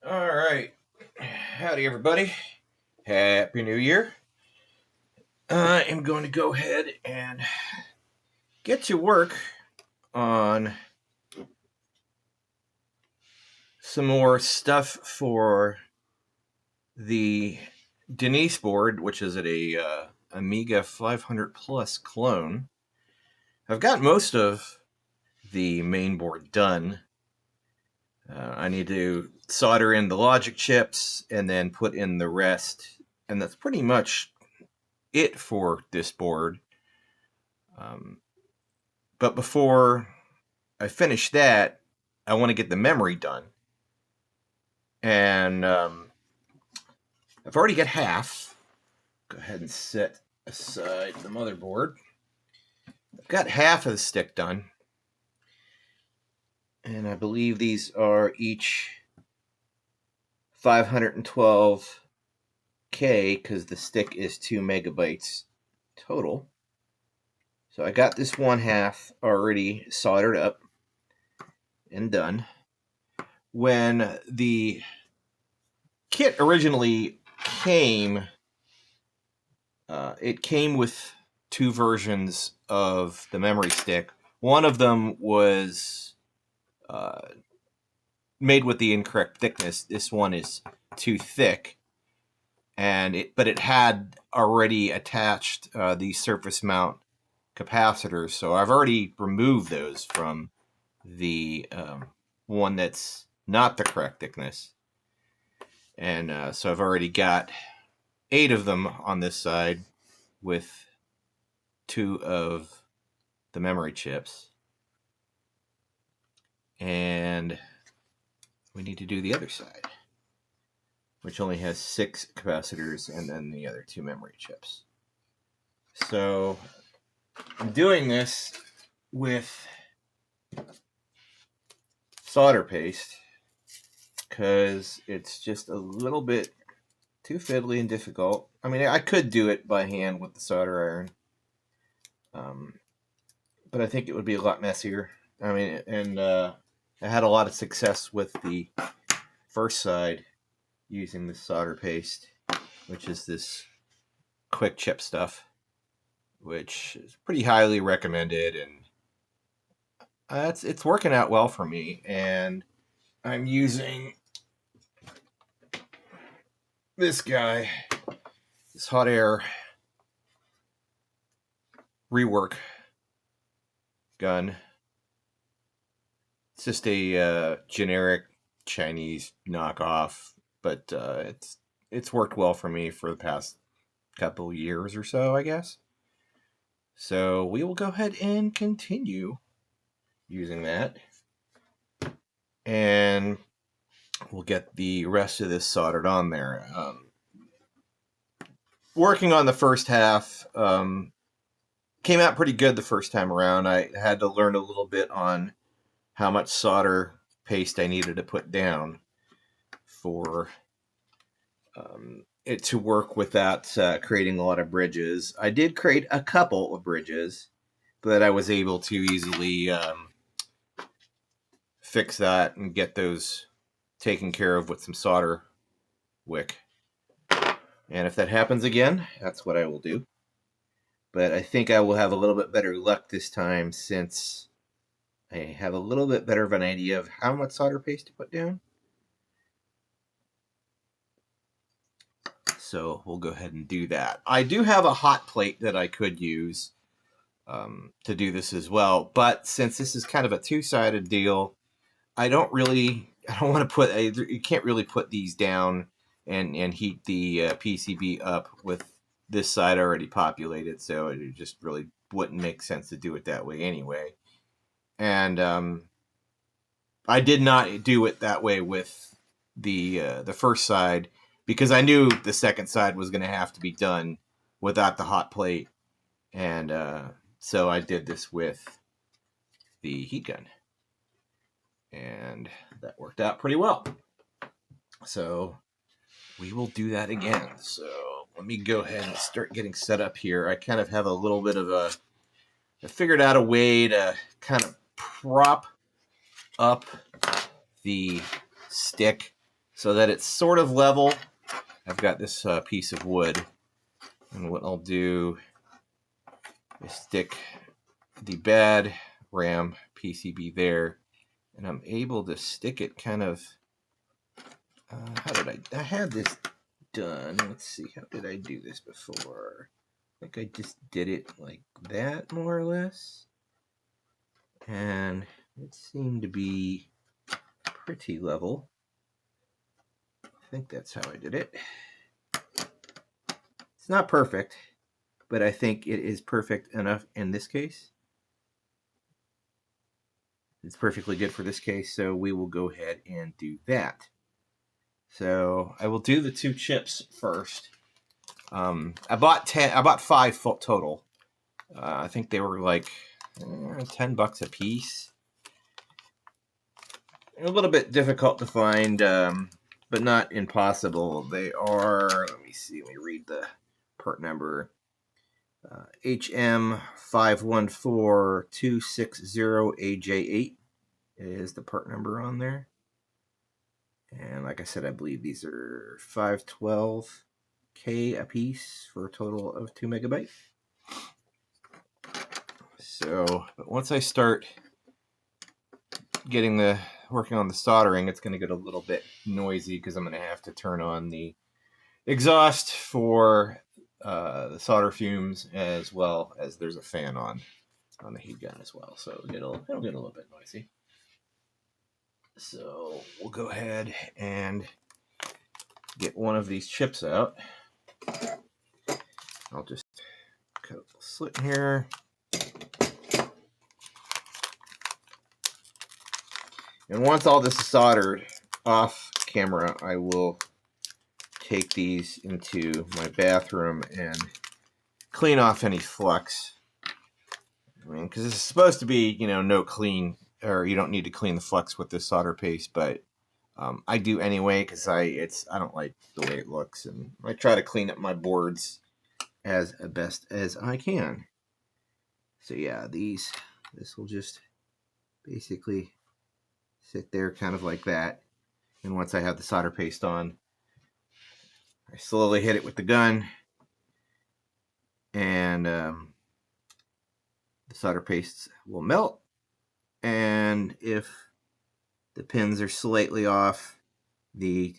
All right. Howdy, everybody. Happy New Year. I am going to go ahead and get to work on some more stuff for the Denise board, which is a Amiga 500 Plus clone. I've got most of the main board done. I need to solder in the logic chips and then put in the rest, and that's pretty much it for this board. But before I finish that, I want to get the memory done. And I've already got half. Go ahead and set aside the motherboard. I've got half of the stick done. And I believe these are each 512K because the stick is 2 megabytes total. So I got this one half already soldered up and done. When the kit originally came, it came with two versions of the memory stick. One of them was made with the incorrect thickness. This one is too thick, but it had already attached these surface mount capacitors, so I've already removed those from the one that's not the correct thickness. And so I've already got 8 of them on this side with 2 of the memory chips. And we need to do the other side, which only has 6 capacitors and then the other 2 memory chips. So I'm doing this with solder paste because it's just a little bit too fiddly and difficult. I mean, I could do it by hand with the solder iron, but I think it would be a lot messier. I mean, and I had a lot of success with the first side using the solder paste, which is this quick chip stuff, which is pretty highly recommended, and it's working out well for me. And I'm using this guy, this hot air rework gun. It's just a generic Chinese knockoff, but it's worked well for me for the past couple years or so, I guess. So we will go ahead and continue using that, and we'll get the rest of this soldered on there. Working on the first half came out pretty good the first time around. I had to learn a little bit on how much solder paste I needed to put down for it to work without creating a lot of bridges. I did create a couple of bridges, but I was able to easily fix that and get those taken care of with some solder wick. And if that happens again, that's what I will do. But I think I will have a little bit better luck this time since I have a little bit better of an idea of how much solder paste to put down. So we'll go ahead and do that. I do have a hot plate that I could use to do this as well, but since this is kind of a two-sided deal, I don't want to put you can't really put these down and heat the PCB up with this side already populated, so it just really wouldn't make sense to do it that way anyway. And I did not do it that way with the first side because I knew the second side was going to have to be done without the hot plate, and so I did this with the heat gun, and that worked out pretty well. So we will do that again. So let me go ahead and start getting set up here. I kind of have a little bit of I figured out a way to kind of prop up the stick so that it's sort of level. I've got this piece of wood, and what I'll do is stick the bad RAM PCB there, and I'm able to stick it kind of, how did I had this done. Let's see, how did I do this before? I think I just did it like that, more or less. And it seemed to be pretty level. I think that's how I did it. It's not perfect, but I think it is perfect enough in this case. It's perfectly good for this case, so we will go ahead and do that. So I will do the 2 chips first. I bought 5 total. I think they were like $10 a piece. A little bit difficult to find, but not impossible. They are, let me see, let me read the part number. HM514260AJ8 is the part number on there. And like I said, I believe these are 512K a piece for a total of 2 megabytes. So, but once I start working on the soldering, it's going to get a little bit noisy because I'm going to have to turn on the exhaust for the solder fumes, as well as there's a fan on the heat gun as well, so it'll get a little bit noisy. So we'll go ahead and get one of these chips out. I'll just cut a slit in here. And once all this is soldered off camera, I will take these into my bathroom and clean off any flux. I mean, because it's supposed to be, no clean, or you don't need to clean the flux with this solder paste, but I do anyway because I don't like the way it looks, and I try to clean up my boards as best as I can. So yeah, this will just basically sit there kind of like that. And once I have the solder paste on, I slowly hit it with the gun, and the solder paste will melt. And if the pins are slightly off, the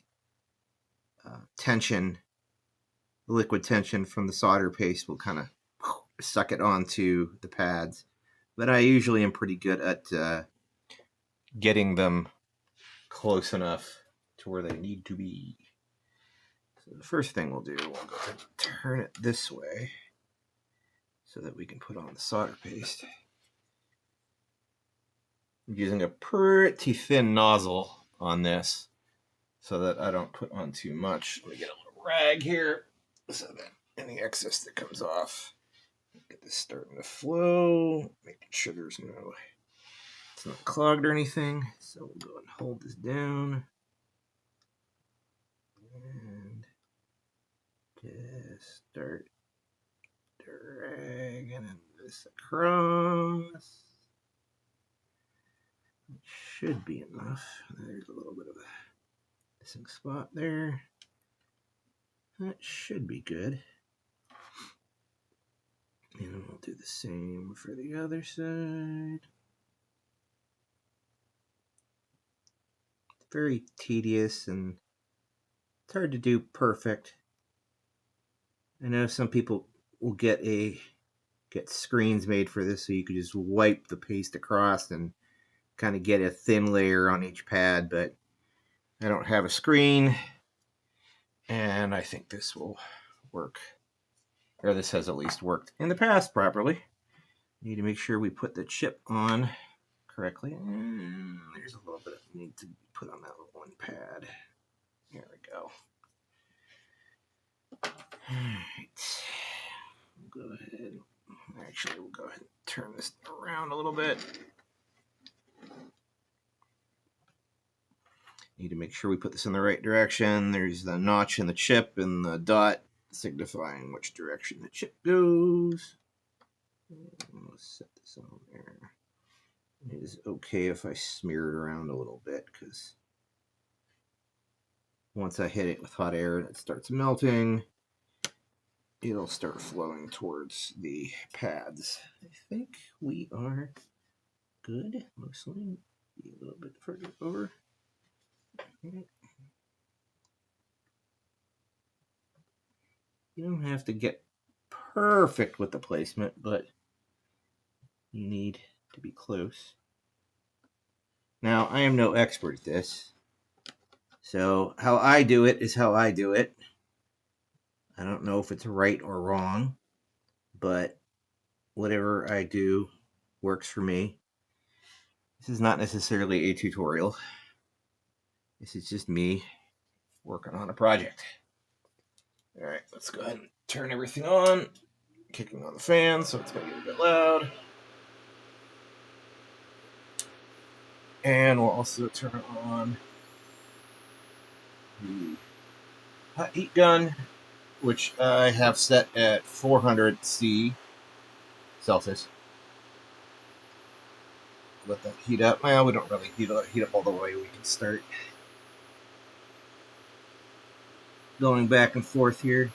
liquid tension from the solder paste will kind of suck it onto the pads. But I usually am pretty good at getting them close enough to where they need to be. So the first thing we'll do, we'll go ahead and turn it this way so that we can put on the solder paste. I'm using a pretty thin nozzle on this so that I don't put on too much. Let me get a little rag here so that any excess that comes off, get this starting to flow, making sure it's not clogged or anything. So we'll go and hold this down and just start dragging this across. It should be enough. There's a little bit of a missing spot there. That should be good. And we'll do the same for the other side. It's very tedious and it's hard to do perfect. I know some people will get screens made for this so you could just wipe the paste across and kind of get a thin layer on each pad, but I don't have a screen, and I think this will work, or this has at least worked in the past properly. Need to make sure we put the chip on correctly. And there's a little bit I need to put on that one pad. There we go. All right. We'll go ahead. Actually, we'll go ahead and turn this around a little bit. Need to make sure we put this in the right direction. There's the notch in the chip and the dot signifying which direction the chip goes. Let's set this on there. It is okay if I smear it around a little bit because once I hit it with hot air and it starts melting, it'll start flowing towards the pads. I think we are good. Mostly be a little bit further over. You don't have to get perfect with the placement, but you need to be close. Now, I am no expert at this, so how I do it is how I do it. I don't know if it's right or wrong, but whatever I do works for me. This is not necessarily a tutorial. This is just me working on a project. All right, let's go ahead and turn everything on. Kicking on the fan, so it's going to get a bit loud. And we'll also turn on the hot heat gun, which I have set at 400 Celsius. Let that heat up. Well, we don't really heat up all the way. We can start going back and forth here,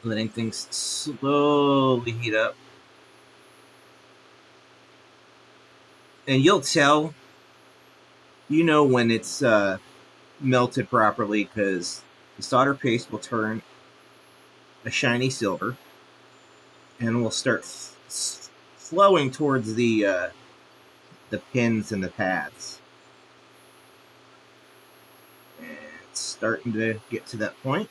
letting things slowly heat up. And you'll tell, when it's melted properly, because the solder paste will turn a shiny silver and will start flowing towards the pins and the pads. And it's starting to get to that point.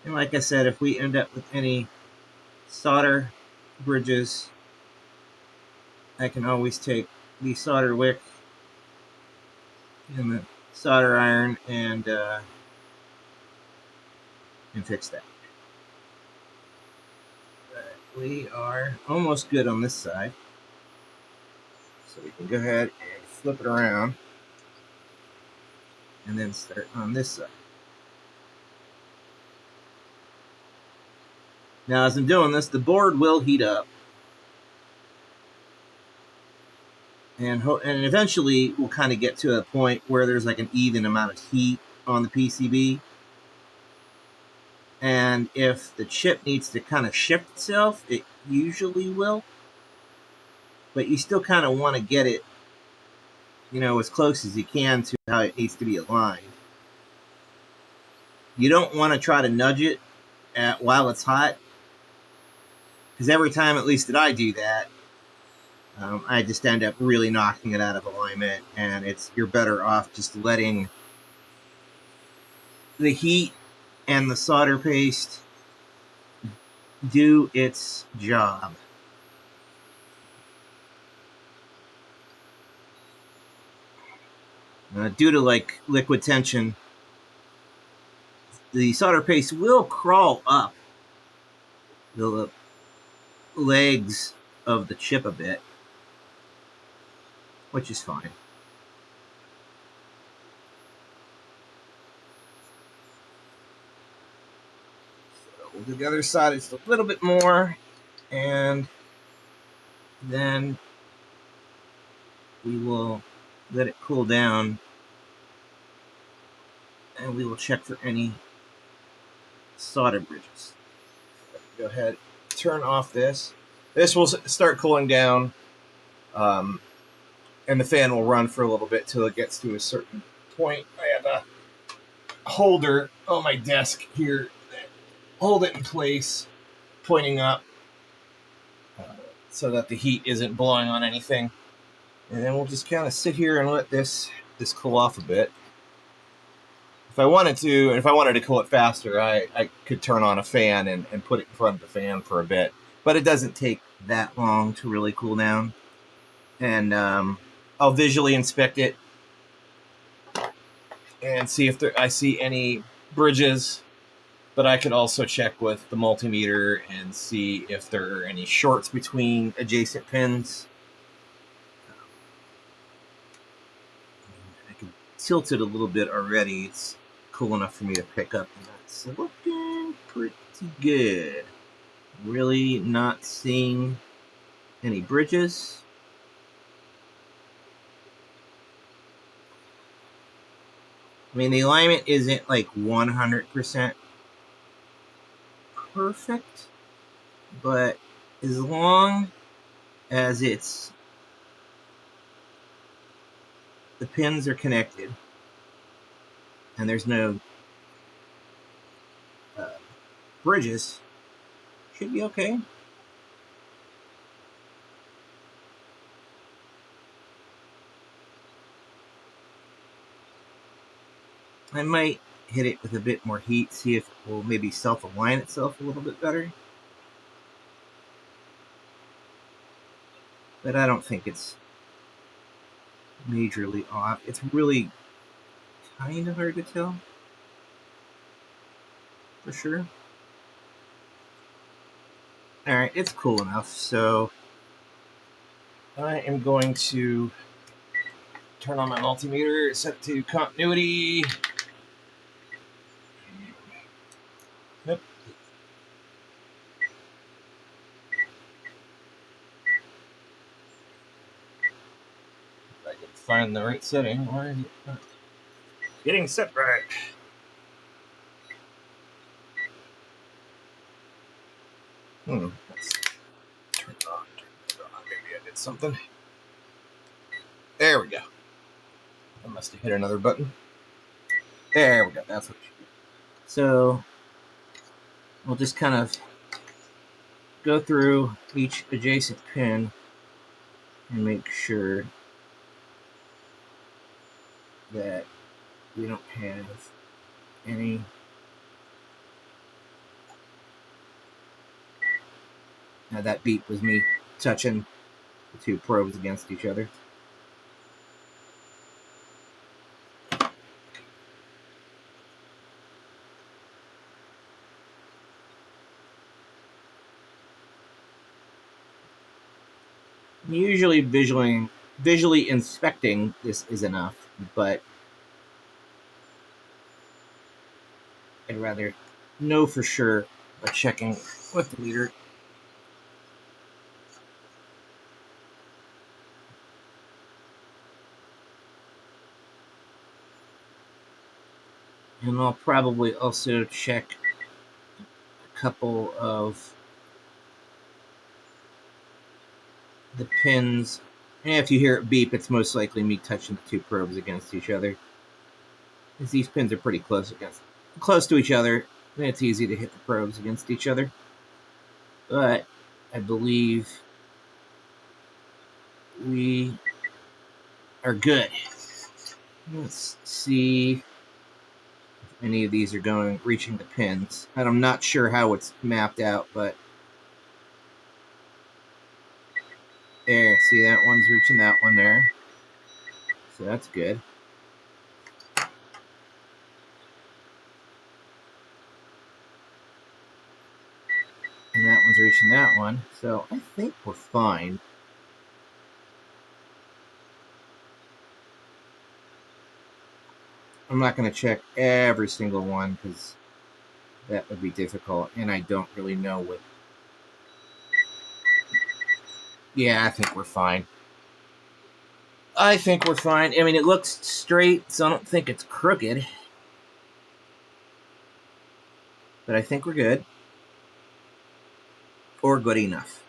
And like I said, if we end up with any solder bridges, I can always take the solder wick and the solder iron and fix that. But we are almost good on this side. So we can go ahead and flip it around and then start on this side. Now, as I'm doing this, the board will heat up. And eventually we'll kind of get to a point where there's like an even amount of heat on the PCB. And if the chip needs to kind of shift itself, it usually will. But you still kind of want to get it, as close as you can to how it needs to be aligned. You don't want to try to nudge it while it's hot, because every time, at least that I do that, I just end up really knocking it out of alignment, and you're better off just letting the heat and the solder paste do its job. Due to liquid tension, the solder paste will crawl up the legs of the chip a bit, which is fine. So we'll do the other side just a little bit more, and then we will let it cool down, and we will check for any solder bridges. Go ahead, turn off this. This will start cooling down, and the fan will run for a little bit till it gets to a certain point. I have a holder on my desk here that hold it in place, pointing up, so that the heat isn't blowing on anything. And then we'll just kind of sit here and let this cool off a bit. If I wanted to, and if I wanted to cool it faster, I could turn on a fan and put it in front of the fan for a bit. But it doesn't take that long to really cool down. And I'll visually inspect it and see if I see any bridges. But I could also check with the multimeter and see if there are any shorts between adjacent pins. I can tilt it a little bit already. It's cool enough for me to pick up. And that's looking pretty good. Really not seeing any bridges. I mean, the alignment isn't like 100% perfect, but as long as the pins are connected and there's no bridges, should be okay. I might hit it with a bit more heat, see if it will maybe self-align itself a little bit better. But I don't think it's majorly off. It's really kind of hard to tell for sure. Alright, it's cool enough, so I am going to turn on my multimeter, set it to continuity. Yep. If I can find the right setting. Why is it not getting set right? Let's turn it on. Maybe I did something. There we go. I must have hit another button. There we go. That's what you do. So we'll just kind of go through each adjacent pin and make sure that we don't have any now that beep was me touching the two probes against each other. Usually visually inspecting this is enough, but I'd rather know for sure by checking with the meter. And I'll probably also check a couple of the pins. And if you hear it beep, it's most likely me touching the two probes against each other. Because these pins are pretty close to each other, and it's easy to hit the probes against each other. But I believe we are good. Let's see if any of these are reaching the pins. And I'm not sure how it's mapped out, but there, see that one's reaching that one there. So that's good. And that one's reaching that one. So I think we're fine. I'm not going to check every single one because that would be difficult. And I don't really know what. Yeah, I think we're fine. I think we're fine. I mean, it looks straight, so I don't think it's crooked. But I think we're good. Or good enough.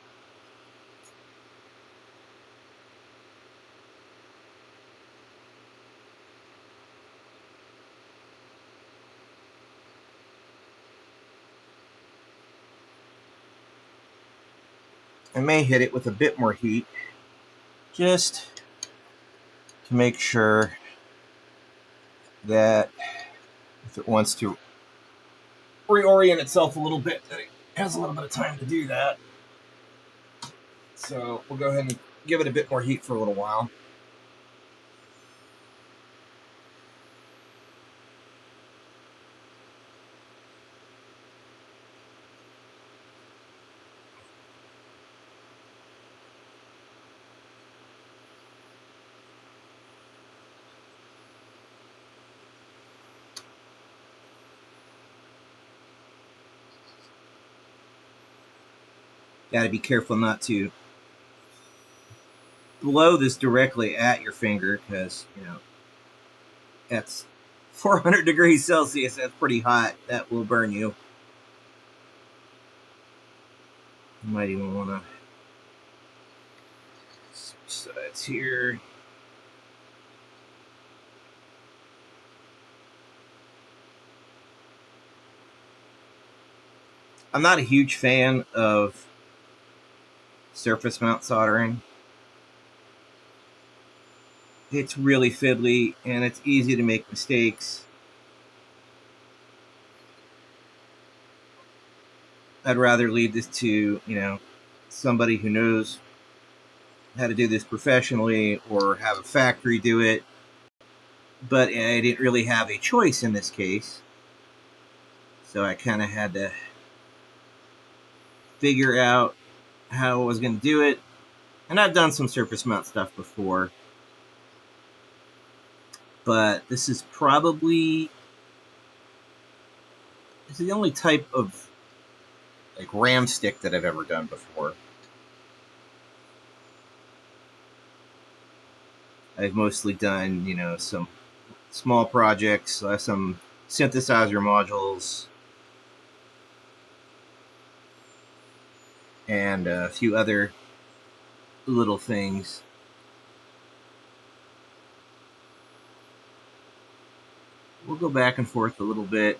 I may hit it with a bit more heat just to make sure that if it wants to reorient itself a little bit, that it has a little bit of time to do that. So we'll go ahead and give it a bit more heat for a little while. Got to be careful not to blow this directly at your finger because, you know, that's 400 degrees Celsius. That's pretty hot. That will burn you. You might even want to switch sides here. I'm not a huge fan of surface mount soldering. It's really fiddly and it's easy to make mistakes. I'd rather leave this to, you know, somebody who knows how to do this professionally or have a factory do it. But I didn't really have a choice in this case. So I kind of had to figure out how I was going to do it. And I've done some surface mount stuff before. But this is probably the only type of like ram stick that I've ever done before. I've mostly done, you know, some small projects, some synthesizer modules, and a few other little things. We'll go back and forth a little bit.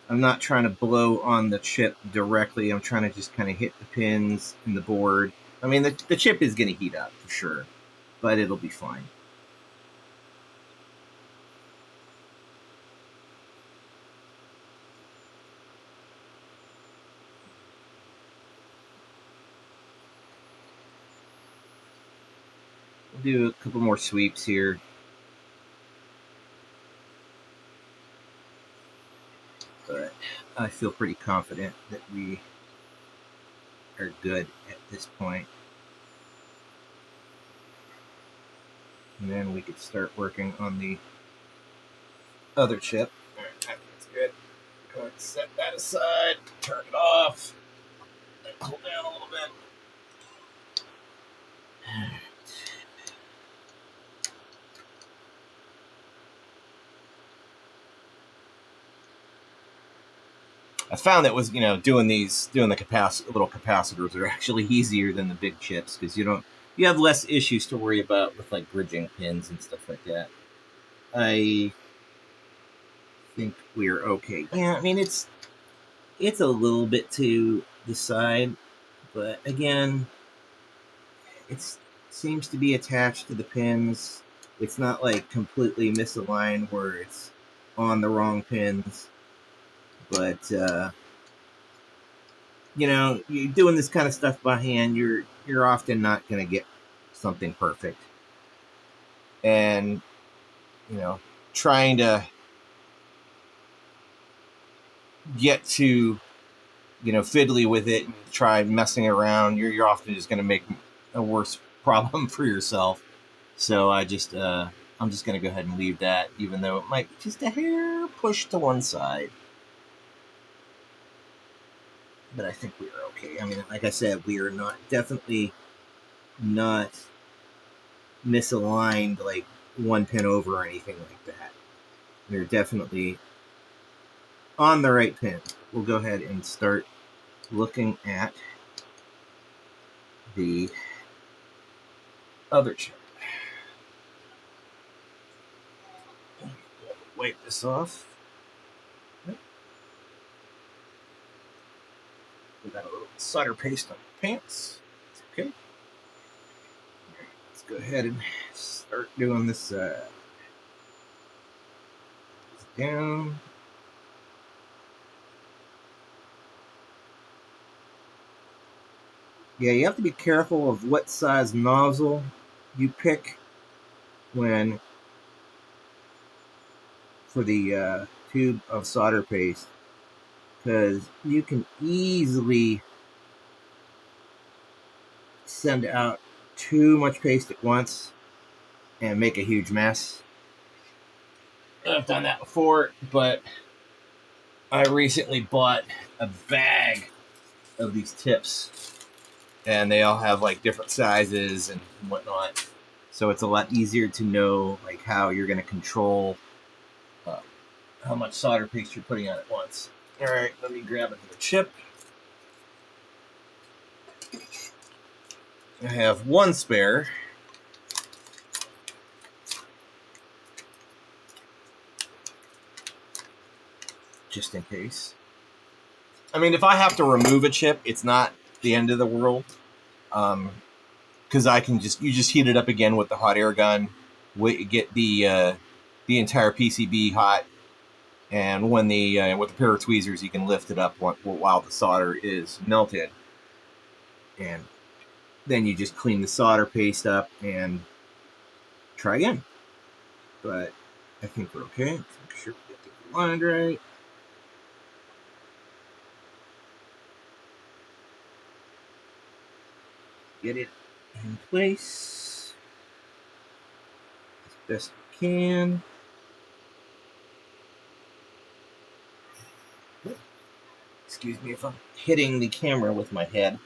I'm not trying to blow on the chip directly. I'm trying to just kind of hit the pins in the board. I mean, the chip is going to heat up for sure, but it'll be fine. We'll do a couple more sweeps here. But I feel pretty confident that we are good at this point. And then we could start working on the other chip. All right, that's good. Go ahead and set that aside, turn it off, and cool down a little bit. I found that was, you know, doing the little capacitors are actually easier than the big chips because you have less issues to worry about with like bridging pins and stuff like that. I think we're okay. Yeah, I mean it's a little bit to the side, but again, it seems to be attached to the pins. It's not like completely misaligned where it's on the wrong pins, but you know, you're doing this kind of stuff by hand, you're often not going to get something perfect. And, you know, trying to get to, you know, fiddly with it and try messing around, you're often just going to make a worse problem for yourself. So I'm just going to go ahead and leave that, even though it might be just a hair pushed to one side. But I think we are okay. I mean, like I said, we are definitely not misaligned, like one pin over or anything like that. We're definitely on the right pin. We'll go ahead and start looking at the other chip. Wipe this off. We got a little solder paste on the pants. It's okay. Right, let's go ahead and start doing this down. Yeah, you have to be careful of what size nozzle you pick for the tube of solder paste, because you can easily send out too much paste at once and make a huge mess. I've done that before, but I recently bought a bag of these tips, and they all have like different sizes and whatnot. So it's a lot easier to know like how you're going to control uh, how much solder paste you're putting on at once. All right, let me grab another chip. I have one spare. Just in case. I mean, if I have to remove a chip, it's not the end of the world. Because I can you just heat it up again with the hot air gun, get the entire PCB hot, and when with a pair of tweezers, you can lift it up while the solder is melted, and then you just clean the solder paste up and try again. But I think we're okay. Make sure we get the line right. Get it in place as best we can. Excuse me if I'm hitting the camera with my head,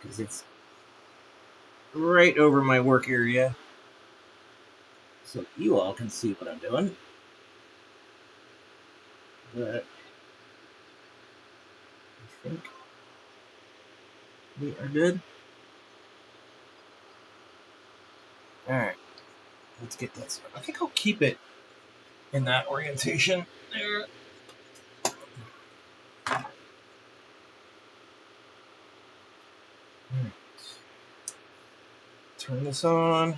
because it's right over my work area, so you all can see what I'm doing. But I think we are good. Alright, let's get that started. I think I'll keep it in that orientation there. Alright. Turn this on.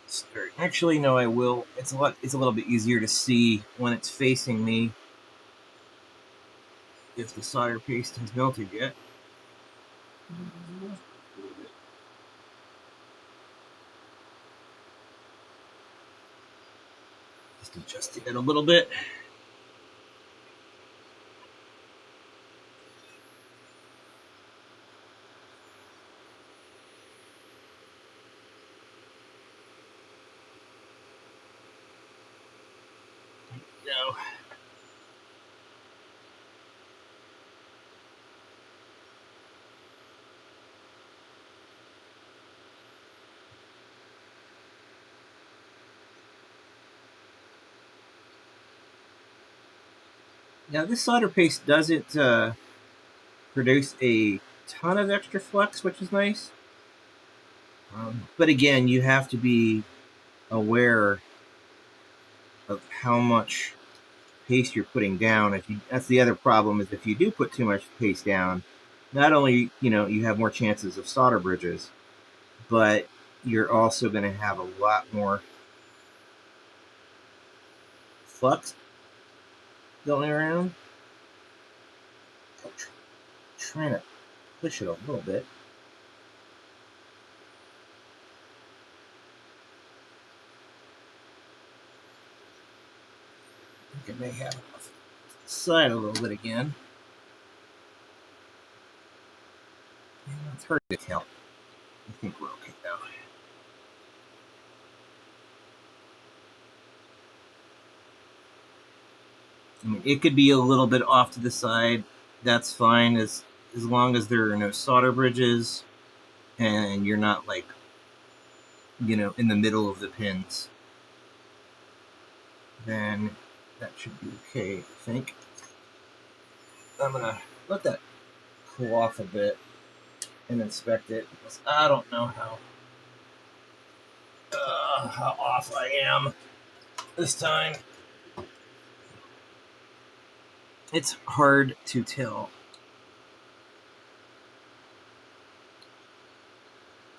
Start. Actually, no, I will. It's a little bit easier to see when it's facing me if the solder paste has melted yet. Just adjusting it a little bit. No. Now, this solder paste doesn't produce a ton of extra flux, which is nice. But again, you have to be aware of how much paste you're putting down. That's the other problem, is if you do put too much paste down, not only you have more chances of solder bridges, but you're also going to have a lot more flux going around. I'm trying to push it a little bit. I think I may have enough side a little bit again. It's hard to tell. I think we're okay now. I mean, it could be a little bit off to the side. That's fine, as long as there are no solder bridges and you're not like, in the middle of the pins. Then that should be okay, I think. I'm gonna let that cool off a bit and inspect it, because I don't know how off I am this time. It's hard to tell.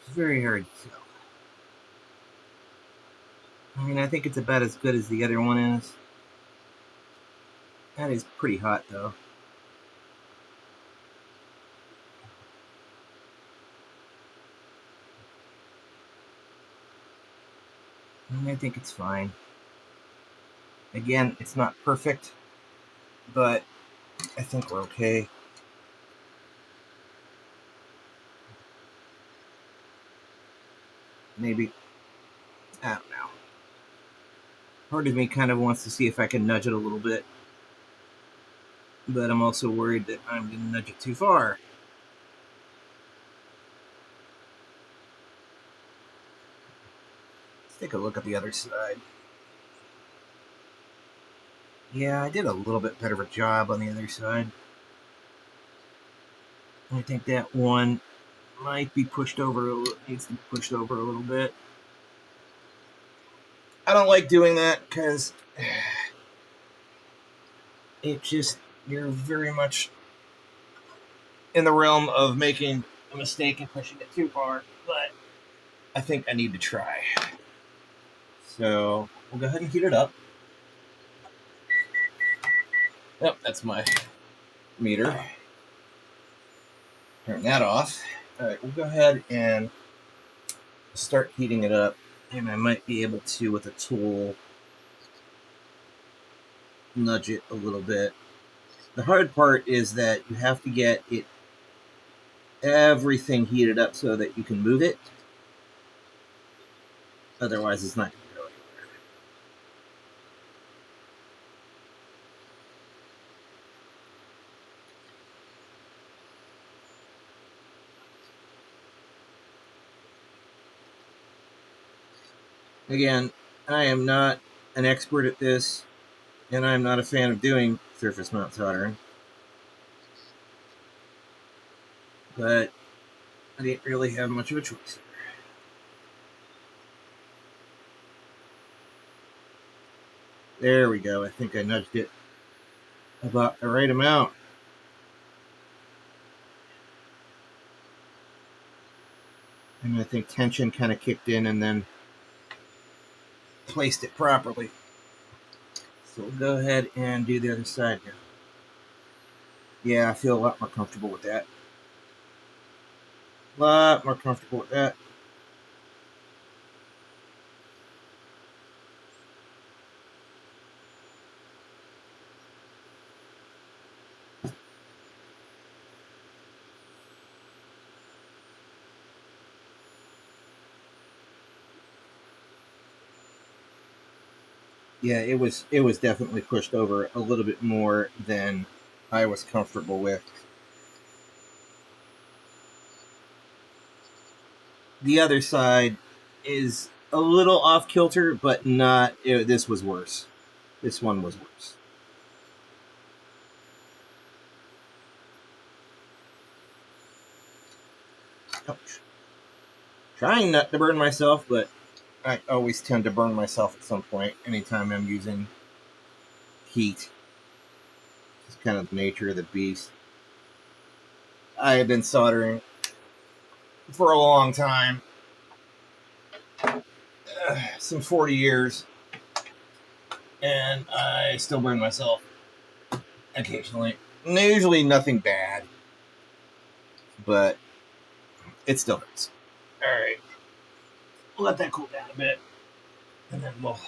It's very hard to tell. I mean, I think it's about as good as the other one is. That is pretty hot, though. I think it's fine. Again, it's not perfect, but I think we're okay. Maybe. I don't know. Part of me kind of wants to see if I can nudge it a little bit, but I'm also worried that I'm going to nudge it too far. Let's take a look at the other side. Yeah, I did a little bit better of a job on the other side. I think that one might be pushed over, needs to be pushed over a little bit. I don't like doing that because it just, you're very much in the realm of making a mistake and pushing it too far, but I think I need to try. So we'll go ahead and heat it up. Yep, that's my meter. Turn that off. All right, we'll go ahead and start heating it up, and I might be able to, with a tool, nudge it a little bit. The hard part is that you have to get it everything heated up so that you can move it. Otherwise, it's not going to go anywhere. Again, I am not an expert at this, and I'm not a fan of doing surface mount soldering. But I didn't really have much of a choice. There we go. I think I nudged it about the right amount. And I think tension kind of kicked in and then placed it properly. So we'll go ahead and do the other side now. Yeah, I feel a lot more comfortable with that. A lot more comfortable with that. Yeah, it was definitely pushed over a little bit more than I was comfortable with. The other side is a little off kilter, but not. This was worse. This one was worse. Ouch. Trying not to burn myself, but I always tend to burn myself at some point anytime I'm using heat. It's kind of the nature of the beast. I have been soldering for a long time, some 40 years, and I still burn myself occasionally. Usually nothing bad, but it still hurts. Alright, we'll let that cool down a bit, and then we'll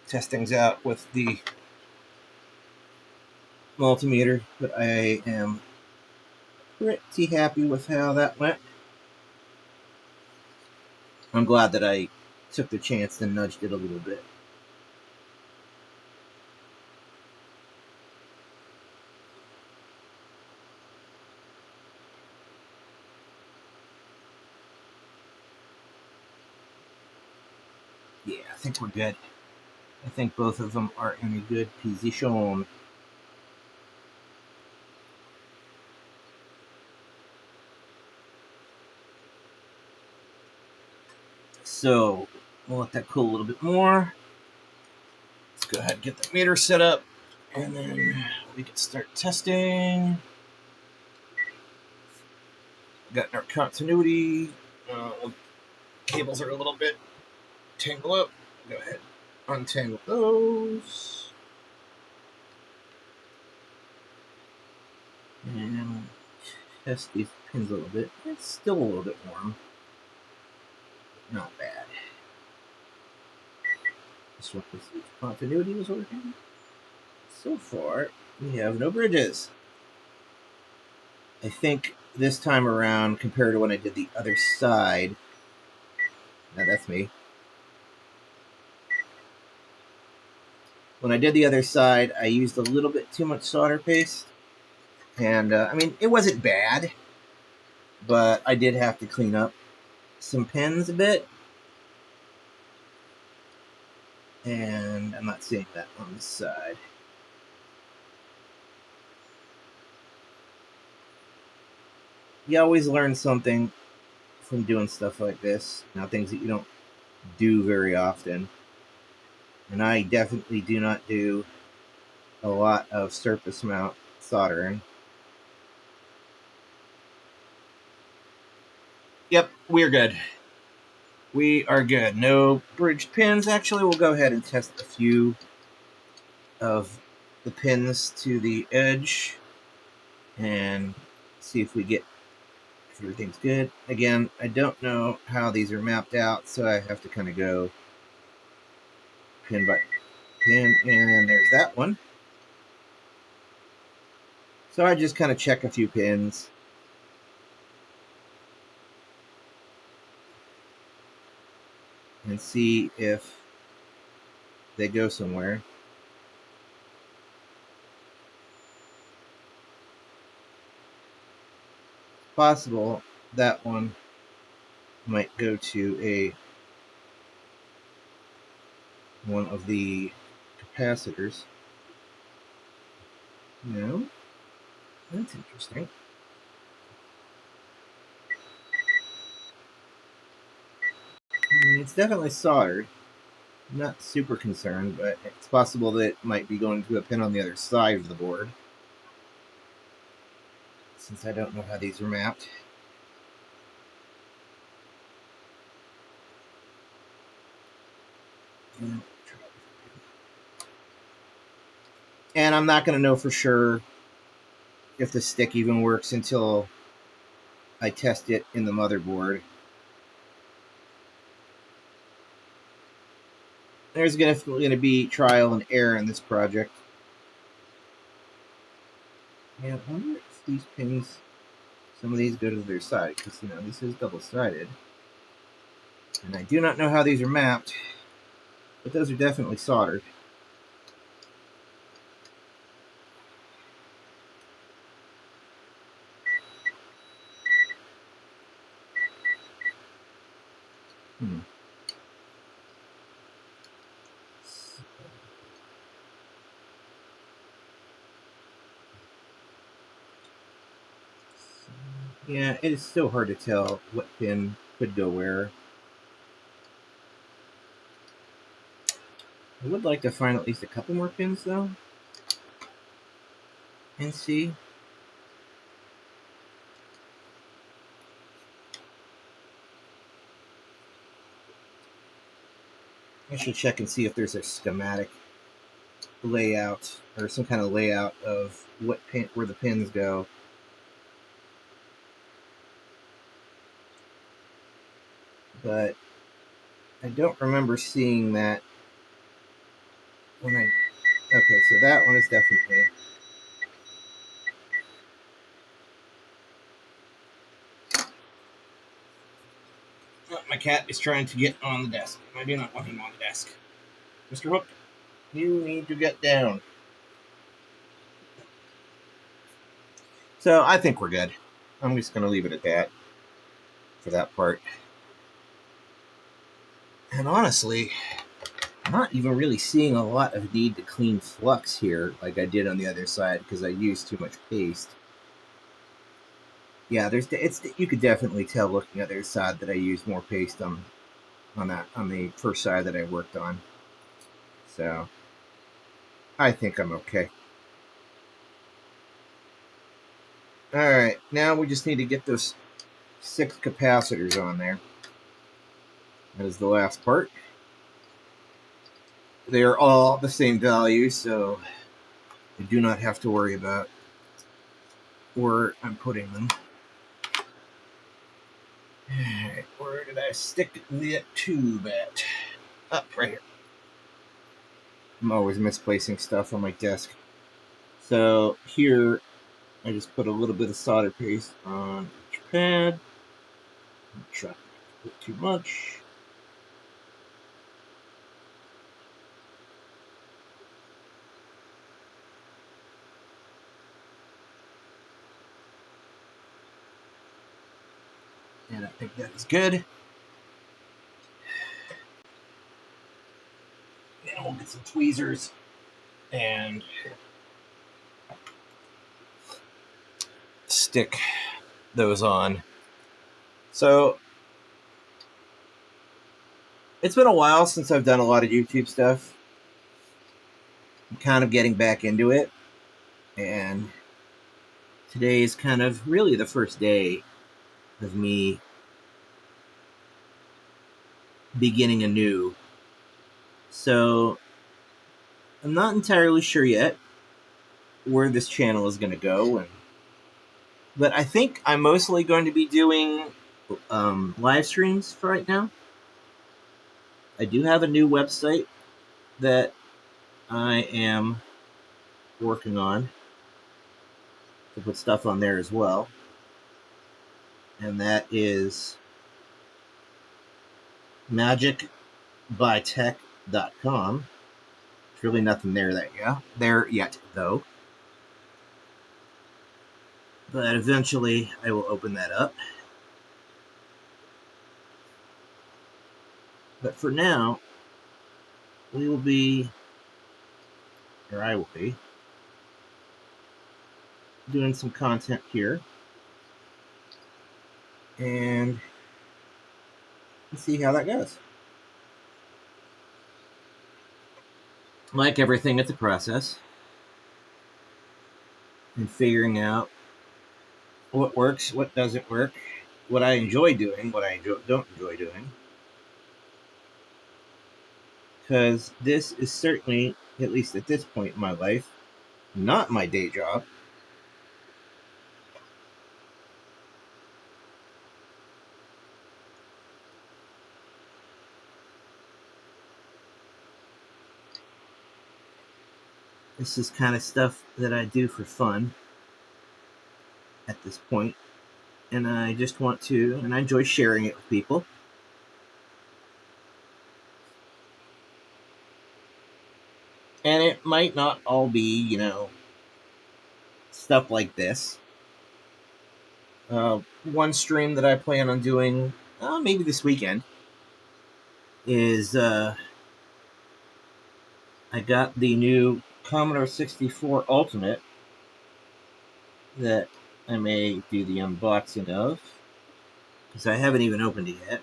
test things out with the multimeter, but I am pretty happy with how that went. I'm glad that I took the chance and nudged it a little bit. Yeah, I think we're good. I think both of them are in a good position. So we'll let that cool a little bit more. Let's go ahead and get the meter set up, and then we can start testing. Got our continuity. Cables are a little bit tangled up. Go ahead, untangle those. And test these pins a little bit. It's still a little bit warm. Not bad. Just want to see if continuity was working. So far, we have no bridges. I think this time around, compared to when I did the other side, now that's me. When I did the other side, I used a little bit too much solder paste. And, I mean, it wasn't bad, but I did have to clean up some pins a bit. And I'm not seeing that on this side. You always learn something from doing stuff like this. Things that you don't do very often. And I definitely do not do a lot of surface mount soldering. Yep, we're good. We are good. No bridged pins. Actually, we'll go ahead and test a few of the pins to the edge and see if everything's good. Again, I don't know how these are mapped out, so I have to kind of go pin by pin, and there's that one. So I just kind of check a few pins. And see if they go somewhere. It's possible that one might go to one of the capacitors. No, that's interesting. I mean, it's definitely soldered. I'm not super concerned, but it's possible that it might be going to a pin on the other side of the board, since I don't know how these are mapped. And I'm not going to know for sure if the stick even works until I test it in the motherboard. There's definitely going to be trial and error in this project. Yeah, I wonder if these pins, some of these go to their side, because, this is double-sided. And I do not know how these are mapped, but those are definitely soldered. Hmm. Yeah, it is still hard to tell what pin could go where. I would like to find at least a couple more pins, though, and see. I should check and see if there's a schematic layout or some kind of layout of where the pins go. But I don't remember seeing that when I... Okay, so that one is definitely... Oh, my cat is trying to get on the desk. I do not want him on the desk. Mr. Hook, you need to get down. So I think we're good. I'm just going to leave it at that for that part. And honestly, I'm not even really seeing a lot of need to clean flux here like I did on the other side because I used too much paste. Yeah, you could definitely tell looking at the other side that I used more paste on the first side that I worked on. So I think I'm okay. All right, now we just need to get those 6 capacitors on there. That is the last part. They are all the same value, so I do not have to worry about where I'm putting them. Alright, where did I stick the tube at? Up right here. I'm always misplacing stuff on my desk. So here, I just put a little bit of solder paste on each pad. Try not to put too much. And I think that is good. And we'll get some tweezers and stick those on. So it's been a while since I've done a lot of YouTube stuff. I'm kind of getting back into it. And today is kind of really the first day of me beginning anew. So I'm not entirely sure yet where this channel is going to go, but I think I'm mostly going to be doing live streams for right now. I do have a new website that I am working on to put stuff on there as well, and that is magicbytech.com. There's really nothing there yet, though. But eventually I will open that up. But for now, we will be, or I will be, doing some content here. And let's see how that goes. Like everything, it's a process. And figuring out what works, what doesn't work, what I enjoy doing, what I don't enjoy doing. Because this is certainly, at least at this point in my life, not my day job. This is kind of stuff that I do for fun at this point. And I just want to, and I enjoy sharing it with people. And it might not all be, stuff like this. One stream that I plan on doing, maybe this weekend, is I got the new Commodore 64 Ultimate that I may do the unboxing of, because I haven't even opened it yet.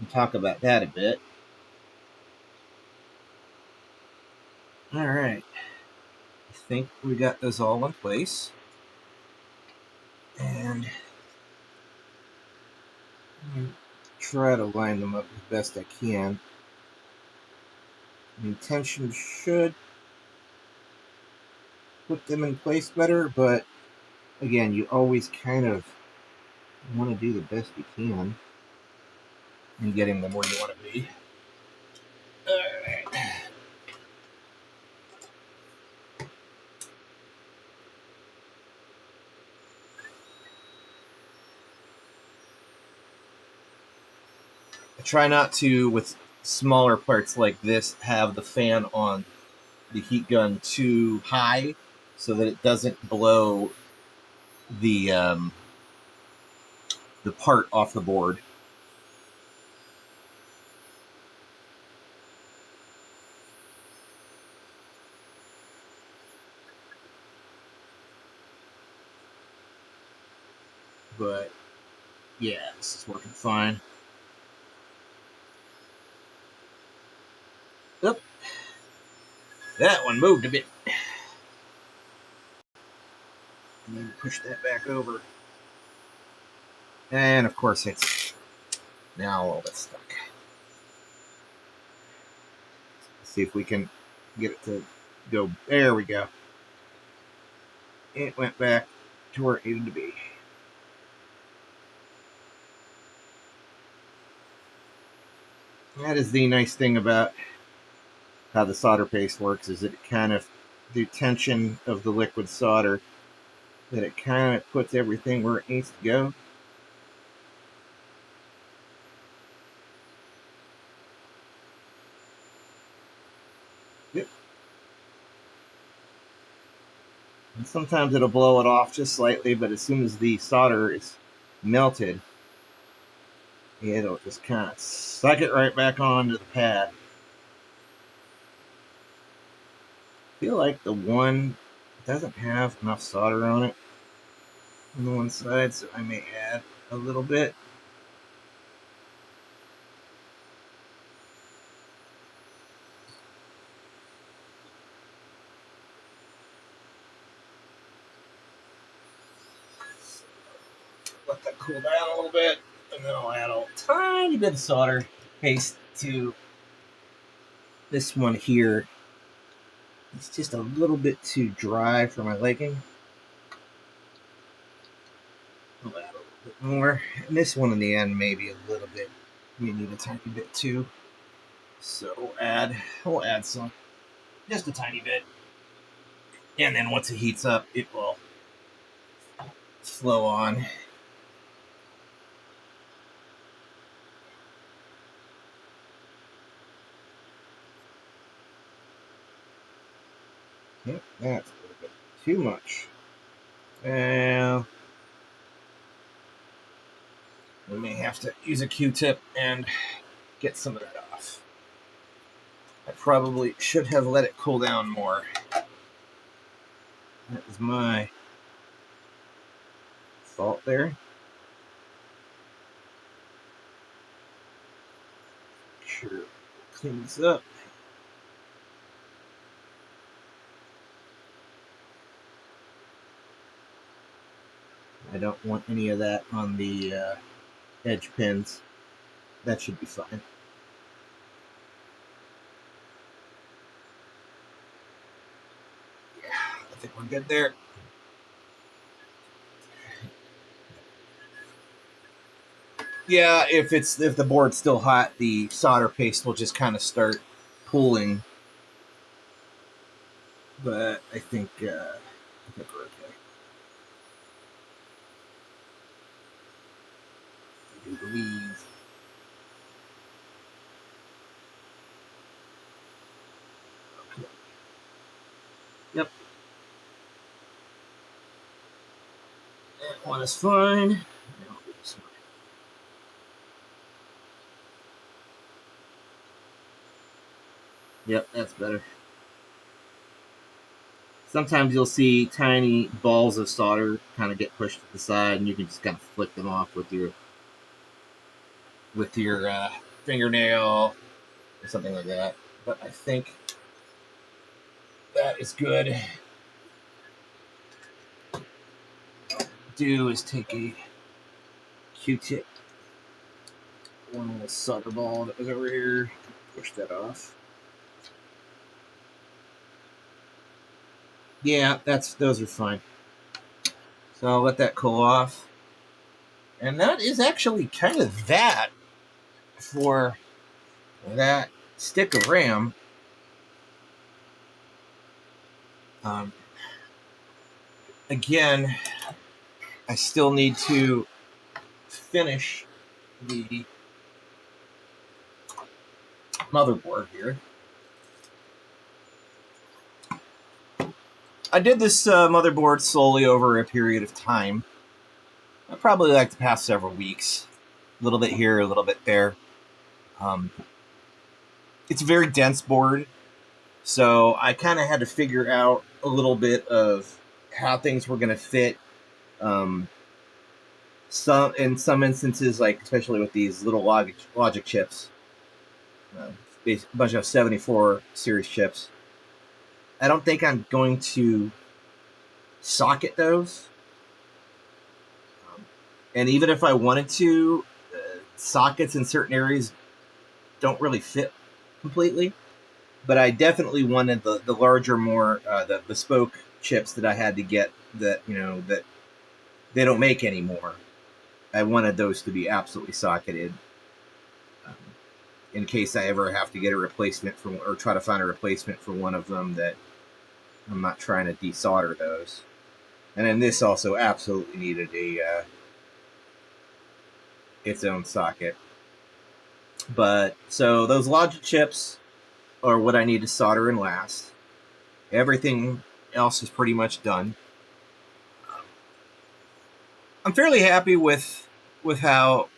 And talk about that a bit. All right. I think we got those all in place. And try to line them up as best I can. The intention should put them in place better, but again, you always kind of want to do the best you can in getting them where you want to be. Alright. I try not to, with smaller parts like this, have the fan on the heat gun too high so that it doesn't blow the part off the board. But yeah, this is working fine. Oop. That one moved a bit. Maybe push that back over. And of course it's now a little bit stuck. Let's see if we can get it to go. There we go. It went back to where it needed to be. That is the nice thing about how the solder paste works, is that it kind of, the tension of the liquid solder, that it kind of puts everything where it needs to go. Yep. And sometimes it'll blow it off just slightly, but as soon as the solder is melted, it'll just kind of suck it right back onto the pad. I feel like the one doesn't have enough solder on it on the one side, so I may add a little bit. Let that cool down a little bit, and then I'll add a tiny bit of solder paste to this one here. It's just a little bit too dry for my liking. I'll add a little bit more. And this one in the end, maybe a little bit. You need a tiny bit too. So we'll add some, just a tiny bit. And then once it heats up, it will flow on. Yep, that's a little bit too much. Well, we may have to use a Q-tip and get some of that off. I probably should have let it cool down more. That was my fault there. Sure, clean this up. I don't want any of that on the edge pins. That should be fine. Yeah, I think we're good there. Yeah, if the board's still hot, the solder paste will just kind of start pooling. But I think we're okay. I do believe. Okay. Yep. That one is fine. Yep, that's better. Sometimes you'll see tiny balls of solder kind of get pushed to the side, and you can just kind of flick them off with your fingernail or something like that. But I think that is good. Do is take a Q-tip, one little solder ball that was over here, push that off. Yeah, those are fine. So I'll let that cool off. And that is actually kind of that for that stick of RAM. Again, I still need to finish the motherboard here. I did this motherboard slowly over a period of time. Probably like the past several weeks. A little bit here, a little bit there. It's a very dense board, so I kind of had to figure out a little bit of how things were going to fit. In some instances, like especially with these little logic chips, a bunch of 74 series chips, I don't think I'm going to socket those. And even if I wanted to, sockets in certain areas don't really fit completely. But I definitely wanted the larger, more the bespoke chips that I had to get that that they don't make anymore. I wanted those to be absolutely socketed, in case I ever have to get a replacement for, or try to find a replacement for one of them, that I'm not trying to desolder those. And then this also absolutely needed its own socket. But so those logic chips are what I need to solder and last. Everything else is pretty much done. I'm fairly happy with how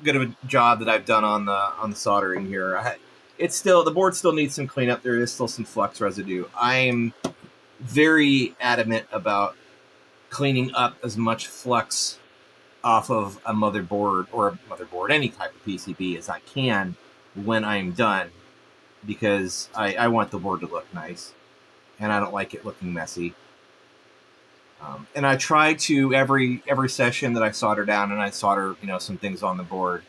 good of a job that I've done on the soldering here. It's still, the board still needs some cleanup. There is still some flux residue. I'm very adamant about cleaning up as much flux off of a motherboard, any type of PCB, as I can when I'm done, because I want the board to look nice, and I don't like it looking messy. And I try to, every session that I solder down and I solder, some things on the board,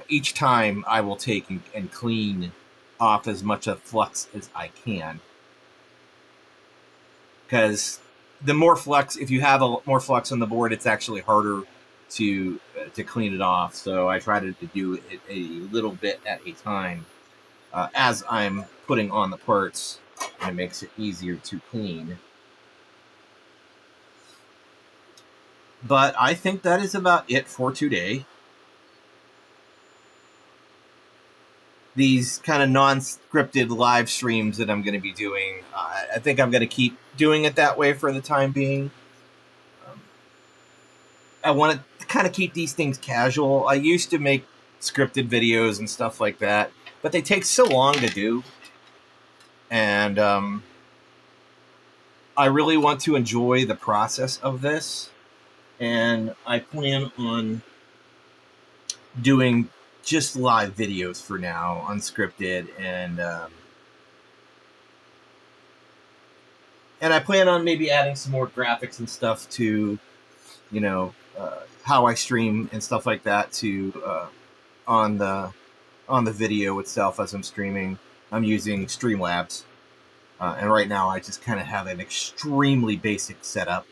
each time I will take and clean off as much of flux as I can. Because the more flux, if you have more flux on the board, it's actually harder to clean it off. So I try to do it a little bit at a time as I'm putting on the parts, and it makes it easier to clean. But I think that is about it for today. These kind of non-scripted live streams that I'm going to be doing, I think I'm going to keep doing it that way for the time being. I want to kind of keep these things casual. I used to make scripted videos and stuff like that, but they take so long to do. And I really want to enjoy the process of this. And I plan on doing just live videos for now, unscripted, and I plan on maybe adding some more graphics and stuff to, how I stream and stuff like that to on the video itself as I'm streaming. I'm using Streamlabs, and right now I just kind of have an extremely basic setup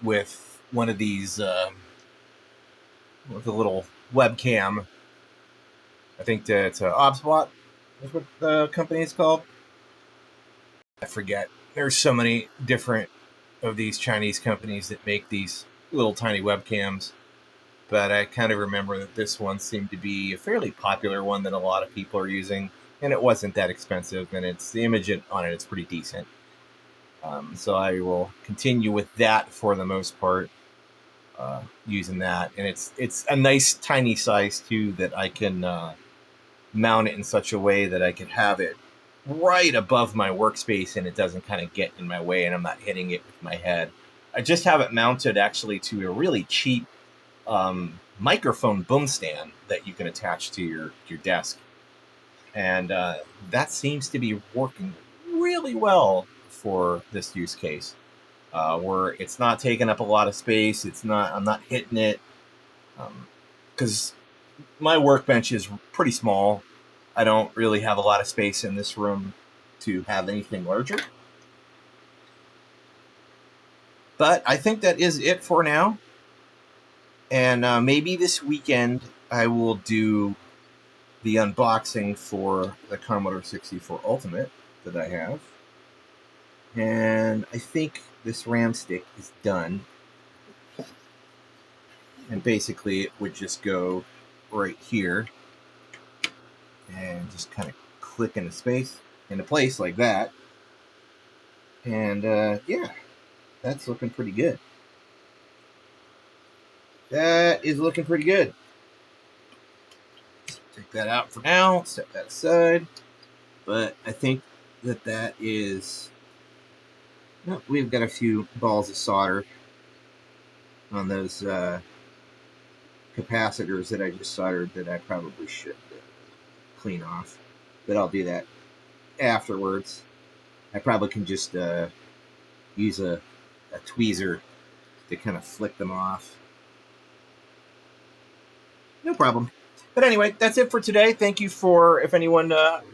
with one of these with a little webcam. I think that it's Obspot is what the company is called. I forget. There's so many different of these Chinese companies that make these little tiny webcams, but I kind of remember that this one seemed to be a fairly popular one that a lot of people are using, and it wasn't that expensive, and the image on it is pretty decent. So I will continue with that for the most part, using that, and it's a nice tiny size too that I can mount it in such a way that I can have it right above my workspace and it doesn't kind of get in my way and I'm not hitting it with my head. I just have it mounted actually to a really cheap microphone boom stand that you can attach to your desk, and that seems to be working really well for this use case, where it's not taking up a lot of space. I'm not hitting it, because my workbench is pretty small. I don't really have a lot of space in this room to have anything larger. But I think that is it for now. And maybe this weekend I will do the unboxing for the Commodore 64 Ultimate that I have. And I think this RAM stick is done. And basically it would just go right here and just kind of click into place like that. And yeah, that's looking pretty good. That is looking pretty good. Take that out for now, set that aside. But I think that is... Well, we've got a few balls of solder on those capacitors that I just soldered that I probably should clean off. But I'll do that afterwards. I probably can just use a tweezer to kind of flick them off. No problem. But anyway, that's it for today. Thank you for, if anyone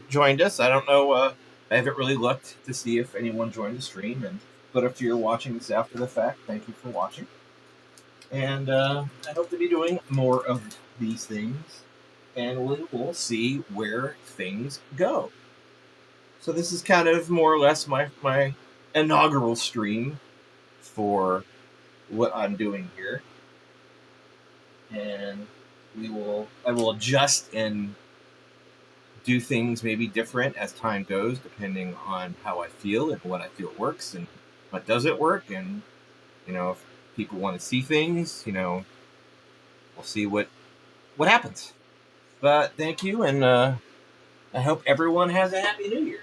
joined us. I don't know, I haven't really looked to see if anyone joined the stream, but if you're watching this after the fact, thank you for watching. And I hope to be doing more of these things, and we'll see where things go. So this is kind of more or less my inaugural stream for what I'm doing here. And I will adjust and do things maybe different as time goes, depending on how I feel and what I feel works and what doesn't work. And, if people want to see things, we'll see what happens. But thank you, and I hope everyone has a happy New Year.